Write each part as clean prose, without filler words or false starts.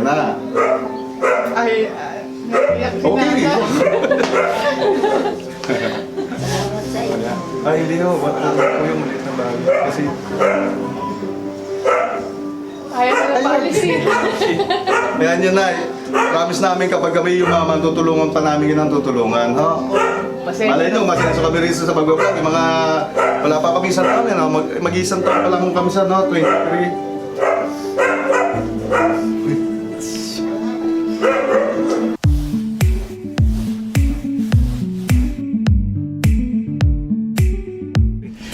Ayan na. Ay, naiyak si Okay. Nana. Salamat sa iyo. Ay, hindi ho. Wala po yung maliit na bagay. Kasi, Ayaw na paalisin. ayan yun na. Promise namin kapag kami yumaman, tutulungan pa namin yun ang tutulungan. Ha? Malay nyo, masaya sa kami rin sa pag-vlog. Yung mga, wala pa kami isang taon. No? Mag-isang taon pa lang kami sa 23.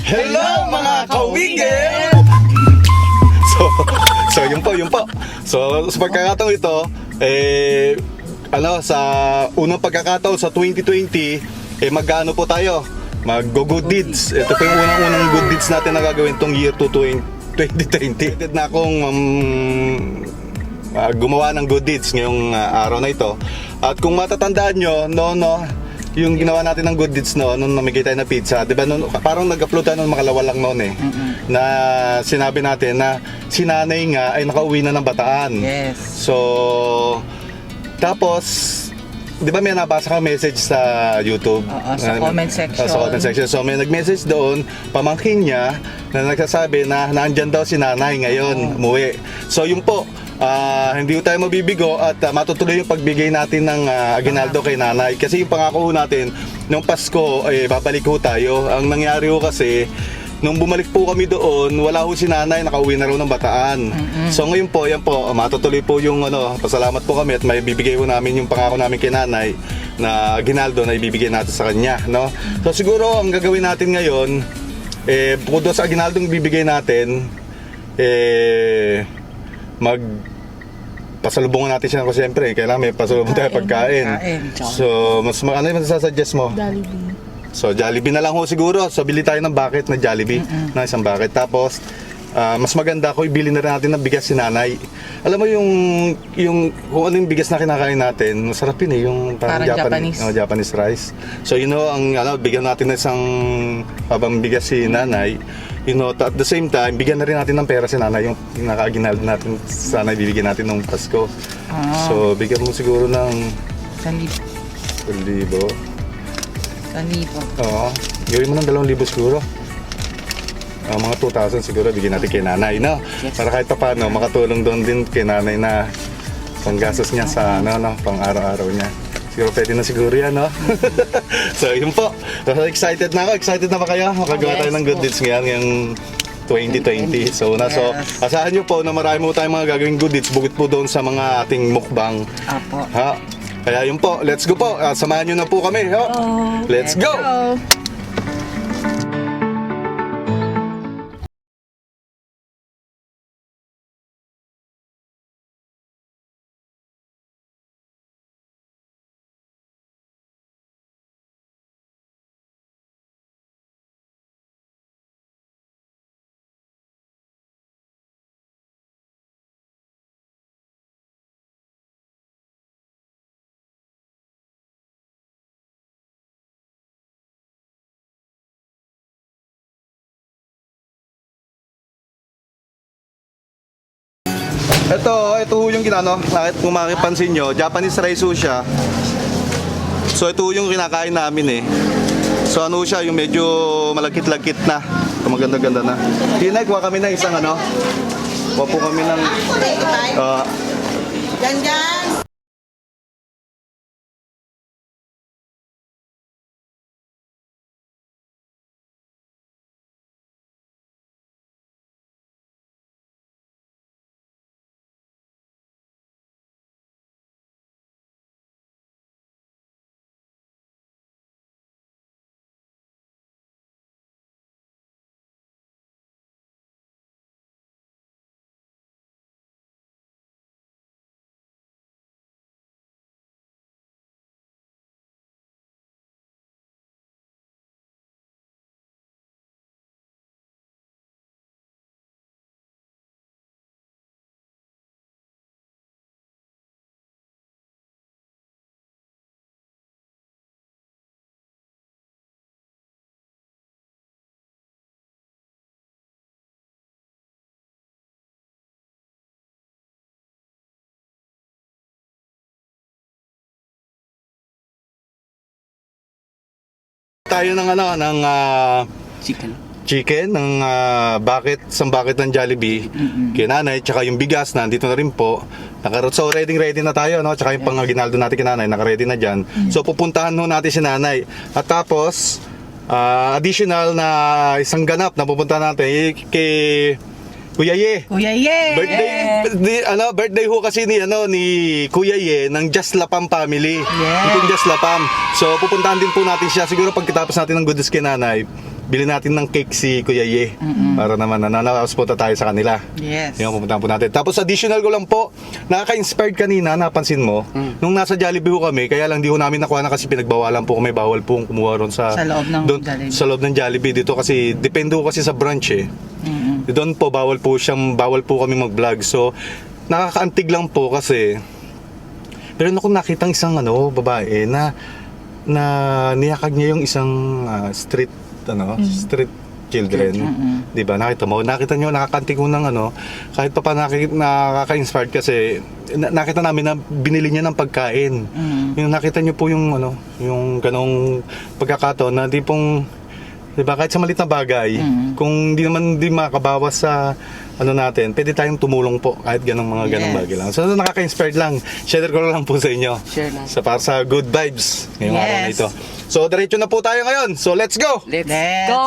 Hello mga kawigil! So yun po. So sa pagkakataon ito, sa unang pagkakataon sa 2020, mag-ano po tayo? Mag-good deeds. Ito po yung unang good deeds natin na gagawin tong year 2020. Excited na akong gumawa ng good deeds ngayong araw na ito. At kung matatandaan nyo, yung ginawa natin ng good deeds nung namigay tayo na pizza, di ba, parang nag-upload tayo nung makalawa lang noon na sinabi natin na si nanay nga ay nakauwi na ng Bataan. Yes. So, tapos, di ba may nabasa kang message sa YouTube? Oo, sa comment section. Sa comment section. So, may nag-message doon, pamangkin niya, na nagsasabi na nandyan daw si nanay ngayon, umuwi. So, yun po. Hindi tayo mabibigo at matutuloy yung pagbigay natin ng aguinaldo kay nanay. Kasi yung pangako natin, nung Pasko, babalik ho tayo. Ang nangyari ho kasi, nung bumalik po kami doon, wala ho si nanay, nakauwi na raw ng Bataan. So ngayon po, yan po, matutuloy po yung pasalamat po kami at may bibigay ho namin yung pangako namin kay nanay na aguinaldo na ibibigay natin sa kanya. No? So siguro, ang gagawin natin ngayon, bukod doon sa aguinaldo yung bibigay natin, pasalubungan natin siya kasi siyempre kailangan may pasalubong tayo pagkain. So ano yung masasuggest mo? Jollibee. So Jollibee na lang ho siguro. So bili tayo ng bucket na Jollibee, na isang bucket. Tapos mas maganda ko ibili na rin natin ng bigas si nanay. Alam mo yung kung ano yung bigas na kinakain natin, masarap yun yung parang Japanese. Japanese rice. So ang bigyan natin ng isang habang bigas si nanay. At the same time, bigyan na rin natin ng pera si nanay, yung naka-aguinaldo natin, sana ibibigyan natin ng Pasko. So, bigyan mo siguro ng 1,000. 1,000. 1,000. Oo. Gawin mo ng 2,000 siguro. Mga 2,000 siguro, bigyan natin kay nanay, no? Yes. Para kahit pa paano, makatulong doon din kay nanay na panggastos niya sa, pang araw-araw niya. Siguro pwede na siguro yan, no? So, yun po. So, excited na ako. Excited na ba kayo? Makagawa tayo ng good deeds ngayon, yung 2020. So, asahan nyo po na marami mo tayong mga gagawing good deeds bukod po doon sa mga ating mukbang. Apo. Ha? Kaya yun po. Let's go po. Samahan nyo na po kami. Ho? Let's go! Ito ho yung kung makipansin nyo, Japanese rice ho siya. So ito ho yung kinakain namin So siya, yung medyo malagkit-lagkit na. Ito maganda-ganda na. Tinay, kuha kami ng isang kuha po kami ng Janjan! tayo ng ano, ng chicken ng isang bucket ng Jollibee kay nanay, tsaka yung bigas nandito na rin po. So ready na tayo, no? Tsaka yung pang-aginaldo natin kay nanay, naka-ready na dyan. So pupuntahan ho natin si nanay. At tapos, additional na isang ganap na pupuntahan natin kay Kuya Ye. Kuya Ye! Birthday ho kasi ni Kuya Ye ng Just Lapam family. Yung Just Lapam. So pupuntahan din po natin siya siguro pagkatapos natin ng goodies kay nanay. Bili natin ng cake si Kuya Ye. Para naman nananapunta tayo sa kanila. Yes. Yung pupuntahan po natin. Tapos additional ko lang po, nakaka-inspired kanina, napansin mo, nung nasa Jollibee ho kami, kaya lang di ho namin nakuha na kasi pinagbawalan po kami, bawal po kumuha ron sa loob ng Jollibee. Sa loob ng Jollibee dito kasi depende ho kasi sa branch eh. Doon po bawal po kami mag-vlog. So nakakaantig lang po kasi meron akong nakitang isang babae na niyakag niya yung isang street children. 'Di ba? Nakita niyo nakakantig mo ng kahit pa nakaka-inspired kasi nakita namin na binili niya ng pagkain. Yung nakita niyo po yung yung ganong pagkakataon na di pong 'di ba kahit sa maliit na bagay, kung di makabawas sa natin, pwede tayong tumulong po kahit ganong bagay lang. So nakaka-inspired lang. Share ko lang po sa inyo. Share lang. Para sa good vibes ngayong araw na ito. So diretso na po tayo ngayon. So let's go. Let's go!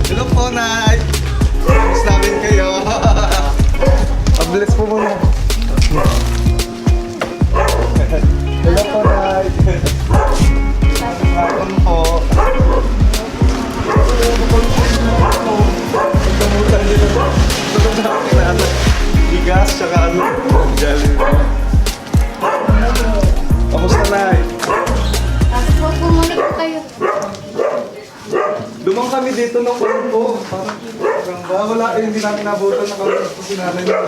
Hello po, Nay! Miss namin kayo. Pag-bless po muna. Hello po, Nay! Hapon po. Pagdamutan nyo na. Pagdamutan na. Bigas, tsaka Jollibee. Kamusta, Nay? Huwag bumalik po kayo. Lumang kami dito ng po. Parang wala hindi namin nabutan na kami si nanay na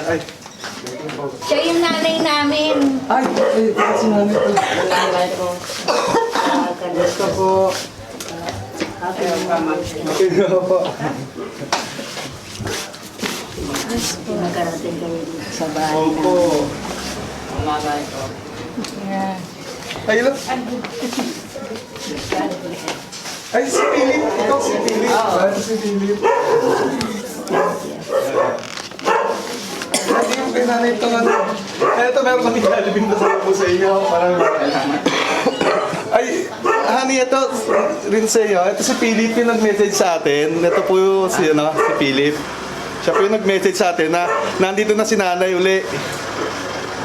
Ay. Siya yung nanay namin. Ay, si nanay po. Gusto po. Okay na po. Magkarating kayo dito sa bahay Opo. Ay, hello. Ay, si Philip. Ikaw si Philip. Ay, si Philip. Hindi yung kay nanay ito Ito, meron kami Jollibee na sa po sa inyo. Parang ay, honey, ito rin sa iyo. Ito si Philip yung nag-message sa atin. Ito po si Philip. Siya po yung nag-message sa atin na nandito na si nanay uli.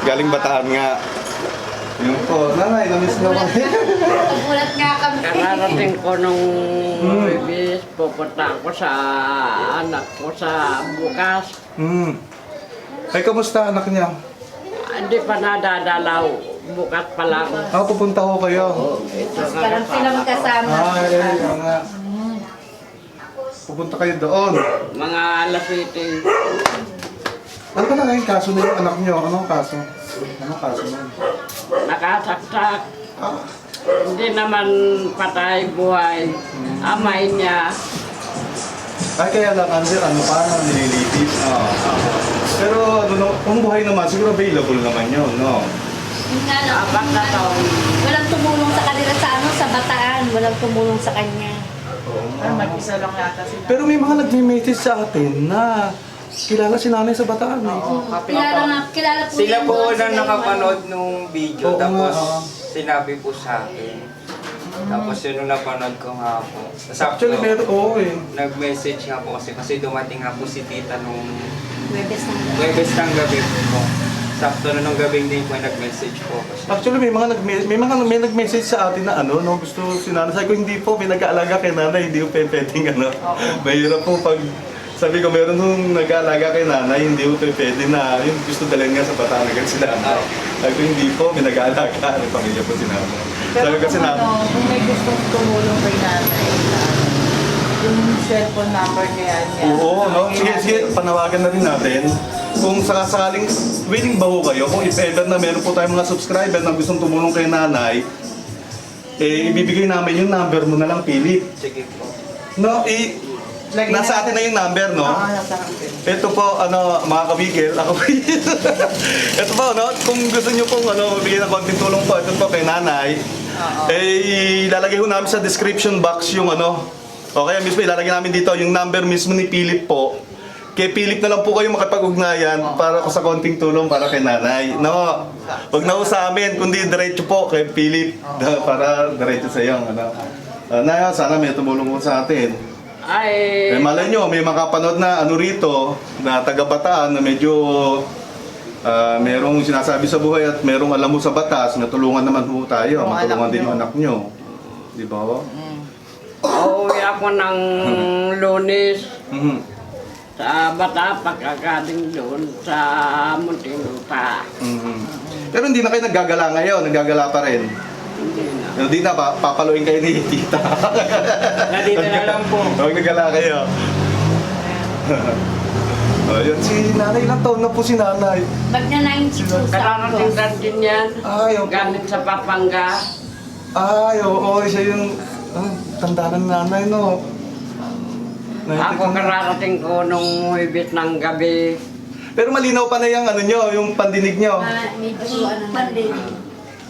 Galing Bataan nga. Yun po, nanay, namiss na kami. Nagulat nga kami. Kararating ko nung bibis, pupunta ako sa anak ko sa bukas. Ay, kamusta anak niya? Hindi pa nadadalaw, bukas pa lang. Pupunta ko kayo. Parang sila magkasama. Ay, nga. Pupunta kayo doon. Mga alas 7, Ano ba na ngayon kaso na yung anak niyo? Anong kaso? Anong kaso na? nakasaksak. Hindi naman patay buhay. Amay niya. Ay, kaya lang, nililitis. Pero, kung buhay naman, siguro available naman yun, no? Yun nga lang, Apat na taon. walang tumulong sa kanila sa Bataan. Walang tumulong sa kanya. Mag-isa lang yata sila. Pero may mga nagme-message sa atin na kilala si nanay sa Bataan. Kilala po Sila yung po doon, na sila yung nakapanood nung video, Oo tapos nga, sinabi po sa akin. Tapos yun nung napanood ko nga po. Tapos Actually, meron, nag-message nga po kasi dumating nga po si tita nung Webes ng Webes ng gabi po. sakto na nung gabing din po nag-message po ako. Actually, may nag-message sa atin na ano, no, gusto si nanay. Sabi ko, hindi po, may nag-aalaga kay nanay, hindi po pwedeng ano. Mahirap po pag, sabi ko, meron nung nag-aalaga kay nanay, hindi po pwede na, yung gusto dalhin nga sa Bataan agad si nanay. Sabi ko, hindi po, may nag-aalaga, may pamilya po si nanay. Pero Sabi ko, si kung nanay. ano, kung may gustong tumulong kay nanay, yung cellphone number kaya niya. Oo, no? Sige, panawagan na rin natin. Kung sakaling willing ba ho kayo, kung if ever na meron po tayong mga subscriber na gustong tumulong kay nanay, ibibigay namin yung number mo na lang, Philip. Sige po. No, nasa atin na yung number, no? Nasa akin. Ito po, mga kabigil, ako ito po, no? Kung gusto nyo pong, bigyan ng konting tulong po, ito po kay nanay, ilalagay ho namin sa description box yung, o kaya mismo ilalagay namin dito yung number mismo ni Philip po. Kay Philip na lang po kayo makipag-ugnayan para ko sa konting tulong para kay nanay. No, wag na ho sa amin, kundi diretso po kay Philip para diretso sa iyo. Nay, sana may tumulong mo sa atin. Ay, Malay nyo, may makapanood na rito na taga-Bataan na medyo merong sinasabi sa buhay at merong alam mo sa batas, natulungan naman po tayo, Yung matulungan anak din yung nyo. anak nyo. Di ba ho? uuwi ako ng Lunes Mhm. sa Bata, pagkagaling doon sa Muntinlupa. Mhm. Pero hindi na kayo naggagala ngayon, naggagala pa rin. Hindi na. Hindi na, papaluin kayo ni tita. Nandito na lang po. Huwag nagala kayo. Yun, si nanay, ilang taon na po si nanay? Magna-92 Kararating lang din yan. Ay, opo. Galing sa Papanga. Ay, oo, siya yung tanda ng nanay, no? Ako kararating ko nung huwibit ng gabi. Pero malinaw pa na yung nyo, yung pandinig nyo. Medyo ano na din.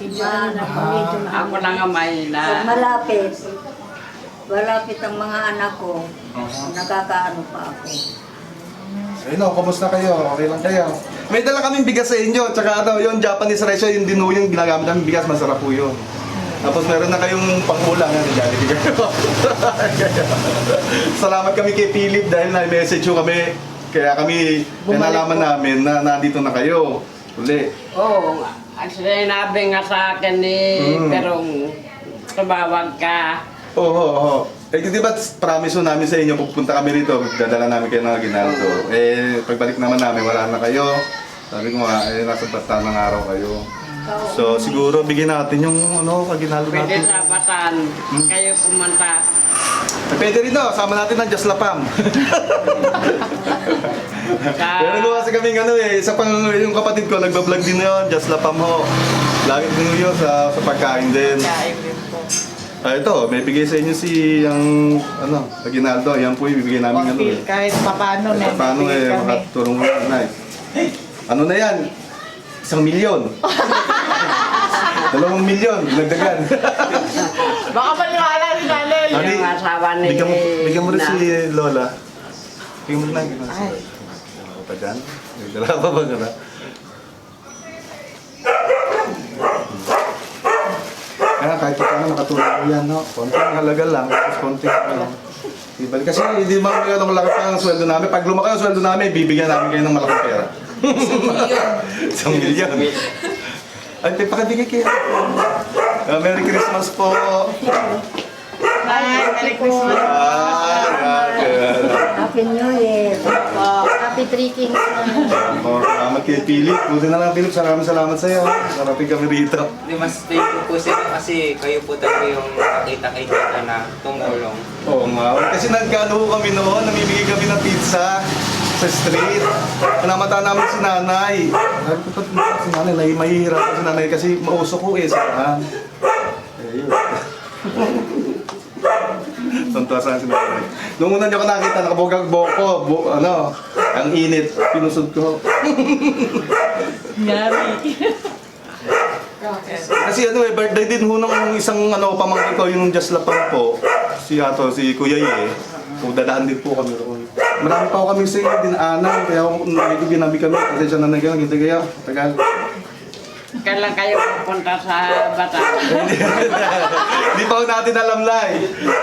Medyo ano na po, medyo na. Ako lang ang mahina. Pag malapit ang mga anak ko, nakakaano pa ako. Ayun o, kumusta kayo? Okay lang kayo? May dala kaming bigas sa inyo, tsaka yung Japanese rice, yung dinu yung ginagamit namin bigas, masarap po yun. Tapos meron na kayong pangkulang yan, Jollibee kayo. Salamat kami kay Philip dahil na-message nyo kami. Kaya kami, nalaman namin na nandito na kayo. Uli. Oo, ang sinabi nga sa akin ni Perong, tumawag ka. Oo. Di ba promise namin sa inyo, pupunta kami rito, dadala namin kayo ng Aguinaldo. Pagbalik naman namin, wala na kayo. Sabi ko nga, nasa Bataan ng araw kayo. So siguro bigyan natin yung Aguinaldo Pwede natin. sa Batan, kayo pumunta. Pwede rin sama natin ng Just Lapam. Meron ko kasi kaming isa pang yung kapatid ko, nagbablog din na yun, Just Lapam ho. Lagi din yun sa pagkain din. Kaya din po. Ito, may bigay sa inyo si Aguinaldo. Yan po ibibigay namin Kahit papano na. Paano bigay kami. makatulong mo na Ano na yan? 1 milyon. 2 milyon, nagdagan. Baka maniwala si nanay. Yung asawa ni Bigyan mo rin na. si Lola. Bigyan mo rin na. Ay. Ano pa dyan? Nagdala pa ba ka na? Kahit paano nakatulong mo yan, no? Konting halaga lang, tapos konting Diba? Kasi hindi ba kayo ng malaki pa ang sweldo namin. Pag lumaki ang sweldo namin, bibigyan namin kayo ng malaking pera. 1 milyon. Ay, pakibigay kayo. Merry Christmas po. Ay, Merry Christmas. Happy New Year. Happy Three Kings. Salamat kay Philip. Buti na lang, Philip. Salamat sa iyo. Sarapin kami rito. Hindi, mas thank you po sir kasi kayo po talaga yung nakita kay tita na tumulong. Oo nga. Kasi nagkano kami noon, namimigay kami ng pizza sa street. Pinamata namin si nanay. Sabi ko, ba't si nanay? Mahihirap si nanay kasi mausok ko saan. Ayun. Tuntua saan si nanay. Nung una niyo ko nakita, nakabogag-bog ko. Ang init. Pinusod ko. Nyari. Kasi birthday din ho ng isang pamangkin ko, yung Just Lapang po. Si Kuya Ye. Kung dadaan din po kami roon. Marami pa ho kami sa dinaanan, kaya medyo ginamit kami. Kasi siya na nagkano, hindi kayo. Tagal. Kailan kayo pupunta sa Batan? Hindi pa ho natin alam na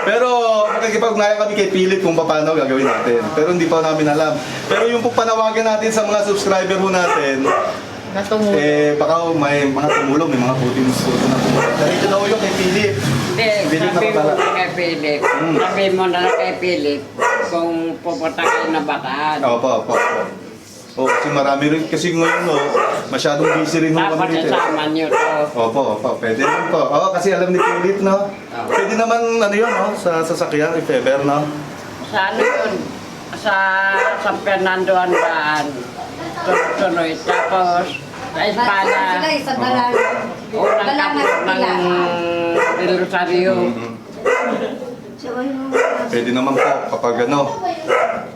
Pero makikipag-ugnayan kami kay Philip kung paano gagawin natin. Pero hindi pa ho namin alam. Pero yung panawagan natin sa mga subscriber ho natin, Na tumulong. Baka may mga tumulong, may mga puting puto na tumulong. Dito na ulo kay Philip. Hindi, Philip na sabi mo pala. kay Philip. Sabi mo na lang kay Philip kung pupunta kayo na Bataan. Opo. Oh, kasi marami rin, kasi ngayon, masyadong busy rin ho Dapat kami dito. isama niyo to. Opo, pwede rin po. Oo, kasi alam ni Philip, no? Pwede naman, ano yun, no? Sa sasakyan, if ever, no? Sa ano yun? Sa San Fernando Andaan. Tuloy. Tapos, sa Espada. Sila isang dalang. Unang Dalangan kapit sila. ng Del Rosario. Pwede naman po, kapag ano,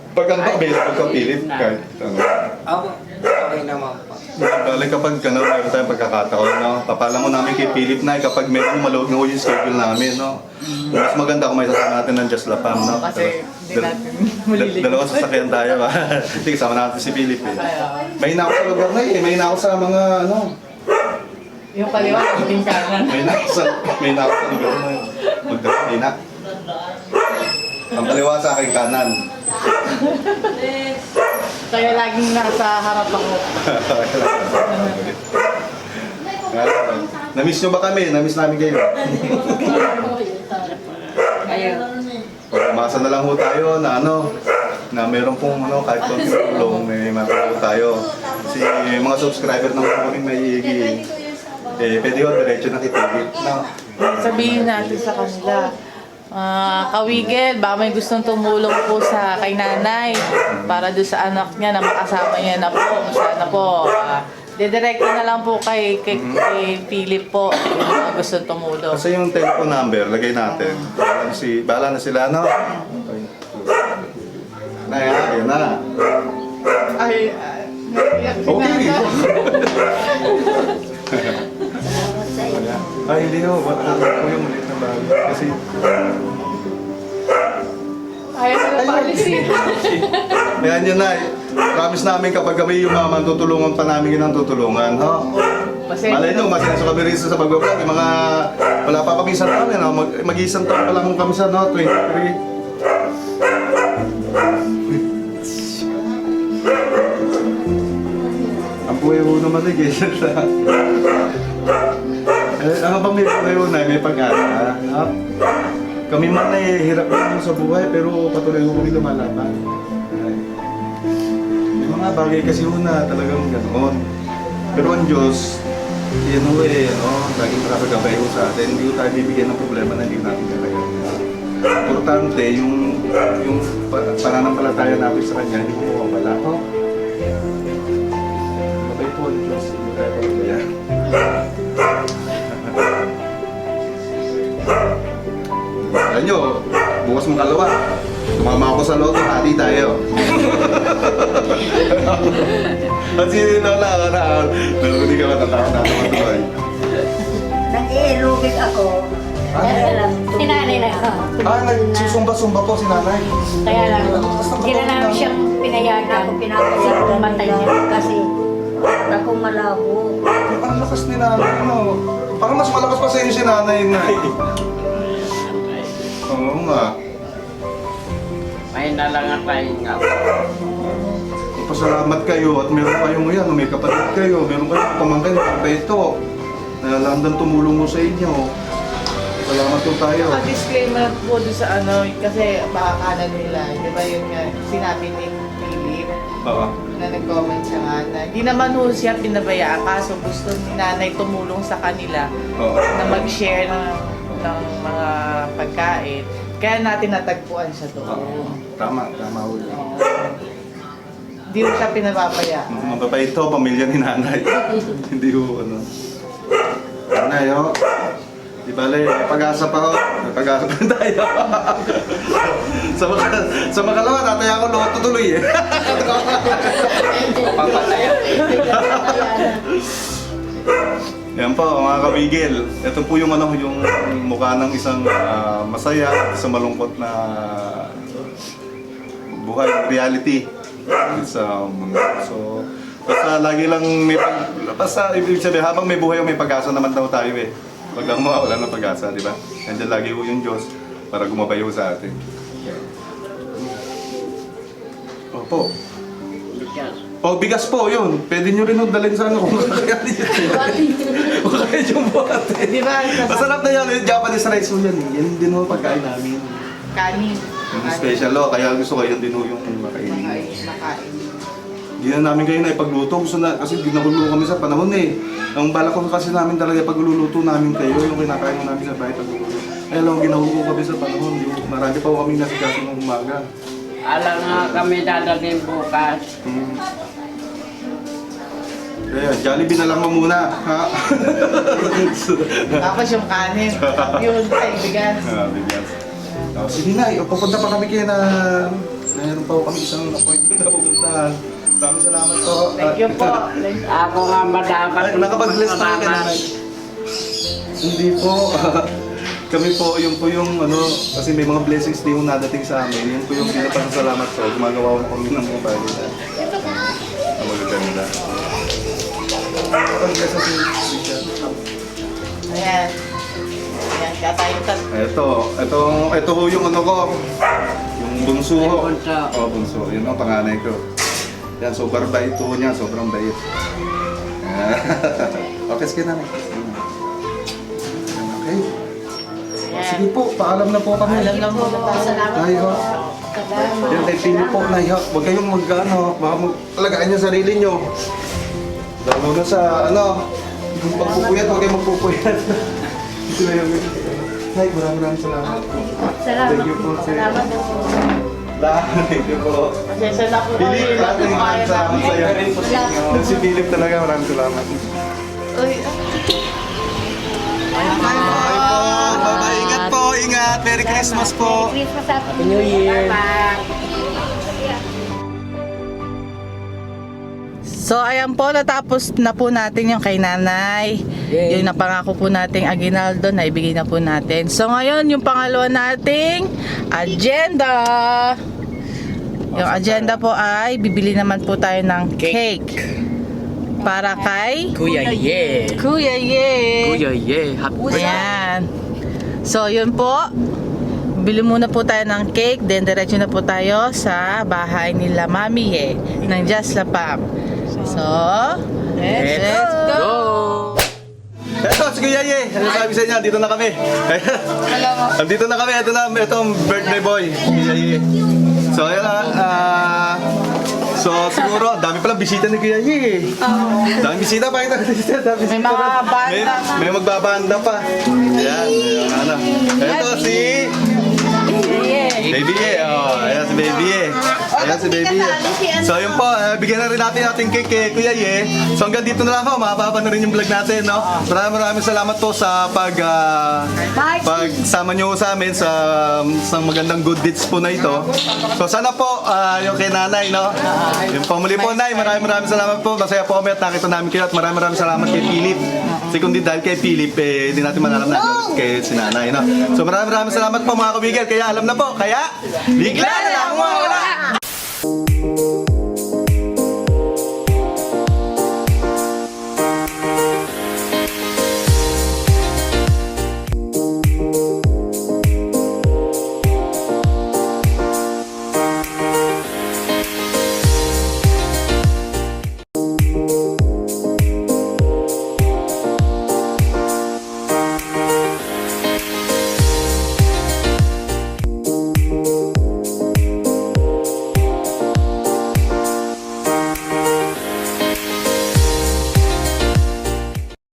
pag ano, available ka, Philip, kahit ano. Opo, okay naman po. Balik kapag ano, meron tayong pagkakataon, no? Papala mo namin kay Philip na kapag meron malood na yung schedule namin, no? Mas maganda kung may sasama natin ng Just La Fam, no? Kasi hindi natin maliligo. Dalawang sasakyan tayo, ba? Sige, sama natin si Philip, eh. May ako sa lugar na, eh. May ako sa mga, ano, Yung kaliwa, yung kanan. may ako sa lugar na, eh. May na. Ang kaliwa sa aking kanan. Kaya laging nasa harap ako. Na-miss nyo ba kami? Na-miss namin kayo. Kayo. Umasa na lang ho tayo na ano, na meron pong ano, kahit konting tulong, may matulong tayo. Kasi yung mga subscriber ng Kuring may hihigi, pwede ho, diretso na kitibit. No? Sabihin natin sa kanila, Kawigel, baka may gustong tumulong po sa kay nanay para doon sa anak niya na makasama niya na po. Sana po, didirekta na lang po kay Philip po yung mga gustong tumulong. Kasi yung telephone number, lagay natin. Bahala na sila, no? Ayan na. Ay, naiyak si Okay. nanay. Ay, hindi ho. Wala ko yung maliit na bagay. Kasi, Ayaw na paalisin. ayan yun na. Promise namin kapag kami yung mga tutulungan pa namin yun ang tutulungan, ha? Malay nyo, masenso kami rin sa pagbablog. Yung mga, wala pa kami isang taon, no? Mag-isang taon pa lang kami sa, no? 23. Ang buhay ho naman eh, ganyan lang. Ano ba may buhay ho na, may pag-asa, ha? Kami man eh, hirap naman sa buhay, pero patuloy ho kami lumalaban. Ay. May mga bagay kasi ho na talagang ganoon. Pero ang Diyos, yan ho eh, laging nakakagabay ho sa atin. Hindi ho tayo bibigyan ng problema na hindi natin kaya. Importante, yung pananampalataya natin sa Kanya, hindi ko mawawala. Mabay po ang Diyos, hindi tayo pagkaya. Alam nyo, bukas mong kalawa, tumama ako sa loto, hati tayo. Kasi Lola, hindi ka matatakot na matuloy. Nag-iirugit ako. Kaya lang, sinanay na ako. Nagsusumba-sumba po si nanay. Kaya lang, hindi na namin siyang pinayagan. Kasi pumatay niya. Kasi akong malabo. Ang lakas ni nanay, no? Parang mas malakas pa sa inyo si nanay, nay. Oo nga. May nalang tayo nga. Pasalamat kayo at meron kayong yan, may kapatid kayo, meron kayong pamangkin, kapito. Nalandang tumulong mo sa inyo. Salamat po tayo. Disclaimer po doon sa ano, kasi baka akala nila, di ba yun nga, sinabi ni Philip Oo. na nag-comment siya nga na hindi naman ho siya pinabayaan, kaso gusto ni nanay tumulong sa kanila Oo. na mag-share ng mga pagkain. Kaya natin natagpuan siya doon. Oo. Tama ho yun. Hindi ho siya pinababayaan. Mababait to, pamilya ni nanay. Hindi ho, ano. Nanay, ho. Di bale, may pag-asa pa ho. May pag-asa pa tayo. sa makalawa, tataya ako loto tuloy eh. Papataya. Yan po, mga kabigil. Ito po yung ano, yung mukha ng isang masaya at isang malungkot na buhay, reality sa mundo. So, basta lagi lang basta ibig sabihin, habang may buhay o may pag-asa naman daw tayo eh. Pag lang mawawala ng pag-asa, di ba? Nandiyan lagi po yung Diyos para gumabay po sa atin. Opo. Bigas. O, bigas po, yun. Pwede nyo rin yung dalhin sa ano kung kakayanin nyo. Kung kaya yung buhati. Di ba? Masarap na yan. Yung Japanese rice mo yan. Yan din ho pagkain namin. Kanin. Yung special ho. Kaya gusto ko yun din ho yung makainin. Makain. Hindi na namin kayo na ipagluto. Gusto na, kasi ginahuluto kami sa panahon eh. Ang balak ko kasi namin talaga pagluluto namin kayo. Yung kinakain mo namin sa bahay pagluluto. Ay alam, ginahuluto kami sa panahon. Yung marami pa ho kami nasigaso ng umaga. Alam nga kami dadalhin bukas. Kaya, Jollibee na lang mo muna. Ha? Tapos yung kanin. Yun, ay, bigas. Bigas. Oh, sige na, pupunta pa kami kayo na mayroon pa ho kami isang appointment na pupuntahan. Maraming salamat po. Thank you po. Ako nga madapat. Ay, nakapag-bless tayo ka na. Hindi po. Kami po, yun po yung ano, kasi may mga blessings din yung nadating sa amin. Yun po yung pinapasalamat ko. Gumagawa ko kami ng mga bagay na magaganda. Pag-bless natin yung Richard. Ayan. Ayan, kaya tayo Ito ho yung ano ko. Yung bunso ho. Yung bunso. Oh, bunso. Yun ang panganay ko. Yan, sobrang bait po niya. Sobrang bait. Okay, sige na. Okay. Sige po, paalam na po kami. Alam na po na tayo. Tayo. Yan, kay Pino po, Nay. Huwag kayong mag-ano. Baka mag-alagaan yung sarili nyo. Lalo na sa, ano, magpupuyat, huwag kayong magpupuyat. Ito na yung Nay, maraming salamat po. Thank you po, sir. Salamat po. Thank you po. Pasensya na po kami. Philip, maraming salamat sa'yo. Yan si Philip talaga, maraming salamat. Uy, Bye po. Bye-bye. Ingat po, ingat. Merry Christmas po. Merry Christmas, Happy New Year. Bye-bye. So ayan po, natapos na po natin yung kay nanay. Yung napangako po nating aginaldo, naibigay na po natin. So ngayon, yung pangalawa nating agenda. Yung agenda po ay bibili naman po tayo ng cake. Para kay Kuya Ye. Kuya Ye. Kuya Ye. Happy Ayan. So yun po. Bili muna po tayo ng cake, then diretso na po tayo sa bahay nila Mami Ye ng Just La Pam. So, let's go! Eto, si Kuya Ye. Ano sabi sa inyo? Dito na kami. Andito na kami. Ito na, itong birthday boy. Kuya Ye. So, ayan na. So, siguro, dami palang bisita ni Kuya Ye. Daming bisita pa. May mga banda. May magbabanda pa. Ayan. Ayan, ano. Ito si Baby Ye. Oh, ayan si Baby Ye. Ayan si Baby Ye. So, yun po. Bigyan na rin natin ating cake kay Kuya Ye. So, hanggang dito na lang po. Mahaba na rin yung vlog natin, no? Maraming salamat po sa pagsama nyo sa amin sa magandang good deeds po na ito. So, sana po yung kay nanay, no? Yung pamuli po, Nay. Maraming salamat po. Masaya po kami at nakita namin kayo. At maraming salamat kay Philip. Kasi kung di dahil kay Philip, hindi natin malalam na kay si nanay, no? So, maraming salamat po mga kabigel. Kaya alam na po. Kaya, bigla na lang mawala!